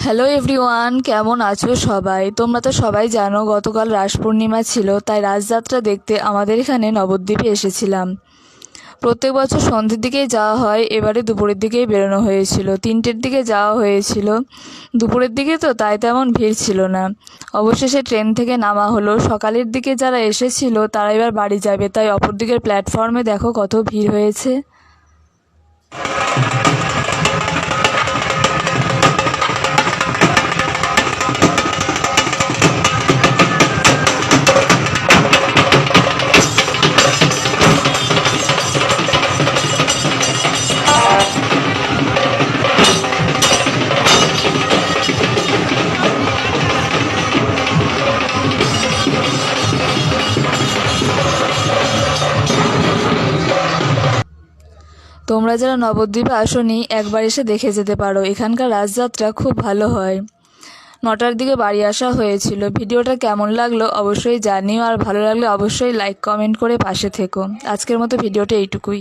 Hello everyone, কেমন আছো সবাই? তোমরা তো সবাই জানো গতকাল রাস পূর্ণিমা ছিল, তাই রাসযাত্রা দেখতে আমাদের এখানে নবদ্বীপে এসেছিলাম। প্রত্যেক বছর সন্ধ্যের দিকেই যাওয়া হয়, এবারে দুপুরের দিকেই বেরোনো হয়েছিল। 3টের দিকে যাওয়া হয়েছিল, দুপুরের দিকে তো তাই তেমন ভিড় ছিল না। অবশেষে ট্রেন থেকে নামা হলো। সকালের দিকে যারা এসেছিল তারা এবার বাড়ি যাবে, তাই অপর দিকের প্ল্যাটফর্মে দেখো কত ভিড় হয়েছে। তোমরা যারা নবদ্বীপে আসোনি একবার এসে দেখে যেতে পারো, এখানকার রাসযাত্রা খুব ভালো হয়। 9টার দিকে বাড়ি আসা হয়েছিল। ভিডিওটা কেমন লাগলো অবশ্যই জানিও, আর ভালো লাগলে অবশ্যই লাইক কমেন্ট করে পাশে থেকো। আজকের মতো ভিডিওটা এইটুকুই।